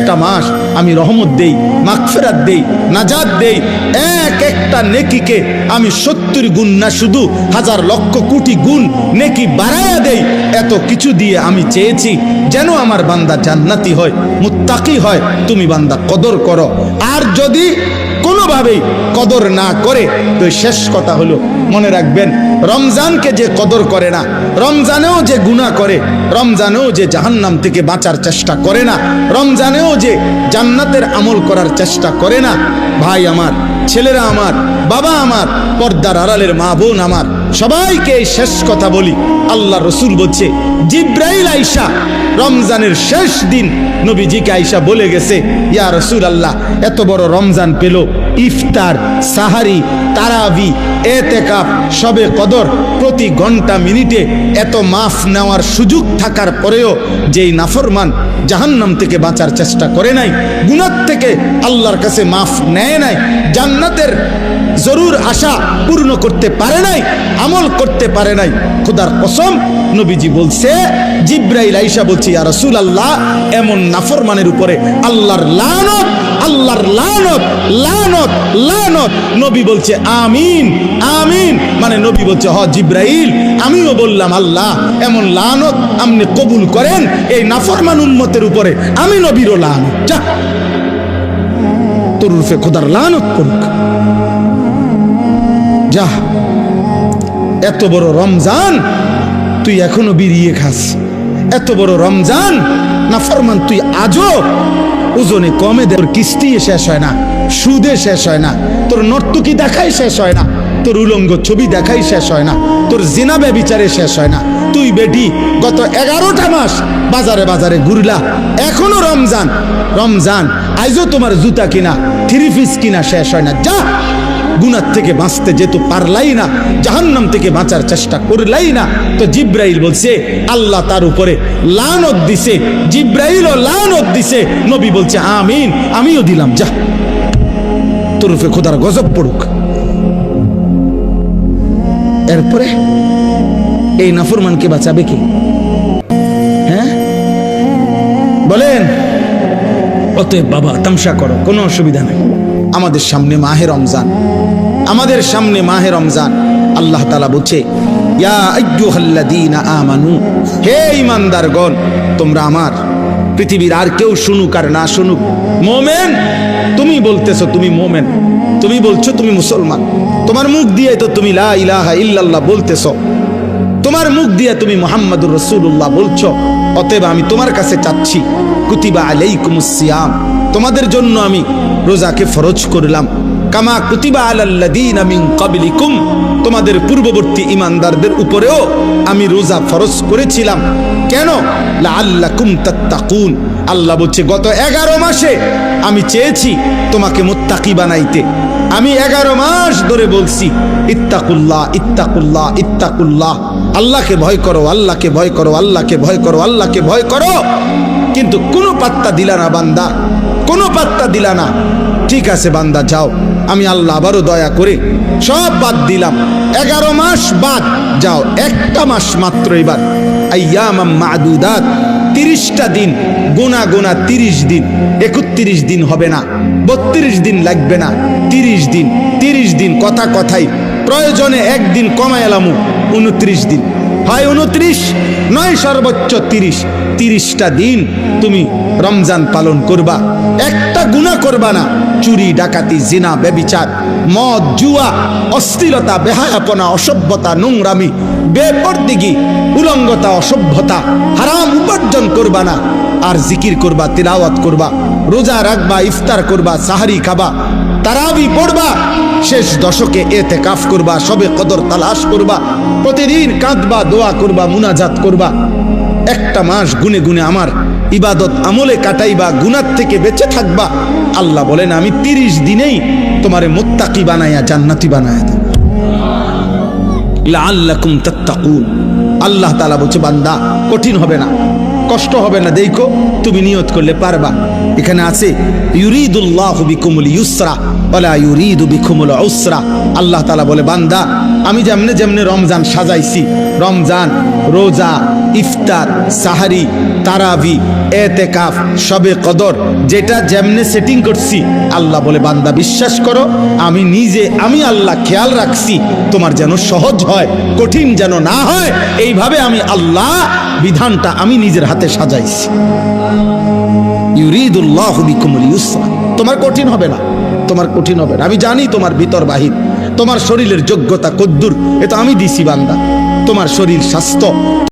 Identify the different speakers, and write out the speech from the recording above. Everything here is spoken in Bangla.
Speaker 1: একটা মাস আমি রহমত দেই, মাগফিরাত দেই, নাজাত দেই। এক একটা নেকিকে আমি 70 গুণ না, শুধু হাজার লক্ষ কোটি গুণ নেকি বাড়ায়া দেই। এত কিছু দিয়ে আমি চেয়েছি যেন আমার বান্দা জান্নাতি হয়, মুত্তাকি হয়। তুমি বান্দা কদর করো। আর যদি কোনোভাবেই কদর না করে তো শেষ কথা হলো, মনে রাখবেন, রমজানকে যে কদর করে না, রমজানেও যে গুনাহ করে, রমজানেও যে জাহান্নাম থেকে বাঁচার চেষ্টা করে না, রমজানেও যে জান্নাতের আমল করার চেষ্টা করে না, ভাই আমার, ছেলেরা আমার, বাবা আমার, পর্দার আড়ালের মা বোন আমার, সবাইকে এই শেষ কথা বলি। আল্লাহ রসুল বলছে, জিব্রাইল আইসা রমজানের শেষ দিন নবীজিকে আইসা বলে গেছে, ইয়া রাসূল আল্লাহ, এত বড় রমজান পেল, ইফতার, সাহারি, তারাবি, এতেকাফ, শবে কদর, প্রতি ঘন্টা মিনিটে এত মাফ নেওয়ার সুযোগ থাকার পরেও যেই নাফরমান জাহান্নাম থেকে বাঁচার চেষ্টা করে নাই, গুনাহ থেকে আল্লাহর কাছে মাফ নেয় নাই, জান্নাতের জরুর আশা পূর্ণ করতে পারে নাই, আমল করতে পারে নাই, খোদার কসম নবীজি বলছে, জিব্রাইল আইসা বলছে, ইয়া রাসূলুল্লাহ, এমন নাফরমানের উপরে আল্লাহর লানত, আল্লাহর লানত, লানত, লানত। নবী বলছে আমিন, আমিন। মানে নবী বলছে, হ জিব্রাইল, আমিও বললাম আল্লাহ, এমন লানত আপনি কবুল করেন এই নাফরমান উম্মতের উপরে, আমি নবীরও লানত। যা, তোর রূপে খোদার লানত পড়ুক। যা, এত বড় রমজান তুই এখনো বিড়িয়ে খাস, এত বড় রমজান নাফরমান তুই আজও ওজনে কমে দে, তোর কিস্তি শেষ হয় না, সুদে শেষ হয় না, তোর নর্তকী দেখাই শেষ হয় না, তোর উলঙ্গ ছবি দেখাই শেষ হয় না, তোর জিনা ব্যভিচারে শেষ হয় না। তুই বেটি গত 11টা মাস বাজারে বাজারে ঘুরলা, এখনো রমজান, রমজান আইজও তোমার জুতা কিনা, থ্রি পিস কিনা শেষ হয় না। যা, গুনাহ থেকে বাঁচতে যেহেতু পারলাই না, জাহান্নাম থেকে বাঁচার চেষ্টা করলাই না, তো জিব্রাইল বলছে আল্লাহ তার উপরে লানত দিছে, জিব্রাইলও লানত দিছে। নবী বলছে আমিন, আমিও দিলাম। যা, তোর উপরে খোদার গজব পড়ুক। এরপরে এই নাফরমানকে বাঁচাবে কি? হ্যাঁ বলেন? অতএব বাবা, তামসা করো, কোনো অসুবিধা নেই। আমাদের সামনে মাহে রমজান, আমাদের সামনে মাহে রমজান। আল্লাহ তাআলা বলছে, ইয়া আইয়ুহাল্লাযীনা আমানু, হে ঈমানদারগণ, তোমরা আমার, পৃথিবীর আর কেউ শুনুক আর না শুনুক, মুমিন, তুমি বলতেছো তুমি মুমিন, তুমি বলছো তুমি মুসলমান, তোমার মুখ দিয়ে তো তুমি লা ইলাহা ইল্লাল্লাহ বলতেছো, তোমার মুখ দিয়ে তুমি মুহাম্মাদুর রাসূলুল্লাহ বলছো। অতএব আমি তোমার কাছে চাচ্ছি, কুতিবা আলাইকুমুস সিয়াম, তোমাদের জন্য আমি রোজাকে ফরজ করলাম, কামা কুতিবা আলাল্লাযীনা মিন ক্বাবলিকুম, তোমাদের পূর্ববর্তী ঈমানদারদের উপরেও আমি রোজা ফরজ করেছিলাম। কেন? লাআল্লাকুম তাত্তাকুন। আল্লাহ বলছে, গত 11 মাসে আমি চেয়েছি তোমাকে মুত্তাকি বানাইতে। আমি 11 মাস ধরে বলছি, ইত্তাকুল্লাহ, ইত্তাকুল্লাহ, ইত্তাকুল্লাহ, আল্লাহকে ভয় করো, আল্লাহকে ভয় করো, আল্লাহকে ভয় করো, আল্লাহকে ভয় করো। কিন্তু কোনো পাত্তা দিলা না বান্দা, কোনো পাত্তা দিলা না। ঠিক আছে বান্দা, যাও, আমি আল্লাহ আবারও দয়া করে সব বাদ দিলাম, 11 মাস বাদ, যাও, একটা মাস মাত্র এবার, আইয়ামাম মাদুদাত, 30টা দিন গোনা গোনা, 30 দিন, 31 দিন হবে না, 32 দিন লাগবে না, 30 দিন, 30 দিন, কথা কথাই, প্রয়োজনে একদিন কমায় এলামু, 29 দিন, হয় 29, নয় সর্বোচ্চ 30। 30টা দিন তুমি রমজান পালন করবা, একটা গুনাহ করবা না, চুরি, ডাকাতি, জিনা, ব্যভিচার, মদ, জুয়া, অশ্লীলতা, বেহায়াপনা, অসভ্যতা, নোংরামি, বেপরদিগি, উলঙ্গতা, অসভ্যতা, হারাম উপার্জন করবা না। আর জিকির করবা, তিলাওয়াত করবা, রোজা রাখবা, ইফতার করবা, সাহারি খাবা, তারাবি পড়বা, শেষ দশকে এতেকাফ করবা, শবে কদর তালাশ করবা, প্রতিদিন কাঁদবা, দোয়া করবা, মুনাজাত করবা। একটা মাস গুনে গুনে আমার ইবাদত আমলে কাটাইবা, গুনাহ থেকে বেঁচে থাকবা। আল্লাহ বলেন, আমি 30 দিনেই তোমারে মুত্তাকি বানায়া জান্নাতি বানায়া দেব, লাআল্লাকুম তাত্তাকুন। আল্লাহ তাআলা বলছে, বান্দা, কঠিন হবে না, কষ্ট হবে না, দেখো তুমি নিয়ত করলে পারবা। এখানে আছে, ইউরিদুল্লাহু বিকুমুল ইউসরা ওয়ালা ইউরিদু বিকুমুল উসরা। আল্লাহ তাআলা বলে, বান্দা, আমি যেমনে যেমনে রমজান সাজাইছি, রমজান, রোজা, ইফতার, সাহারি, তারাবি, এতেকাফ, শবে কদর, যেটা যেমনে সেটিং করছি, আল্লাহ বলে বান্দা বিশ্বাস করো আমি আল্লাহ খেয়াল রাখছি তোমার যেন সহজ হয়, কঠিন যেন না হয়। এইভাবে আমি আল্লাহ বিধানটা আমি নিজের হাতে সাজাইছি। ইউরিদুল্লাহু বিকুমুল ইউসরা, তোমার কঠিন হবে না, তোমার কঠিন হবে না। আমি জানি তোমার ভিতর বাহির, তোমার শরীরের যোগ্যতা কদ্দুর, এ তো আমি দিছি বান্দা। তোমার শরীর স্বাস্থ্য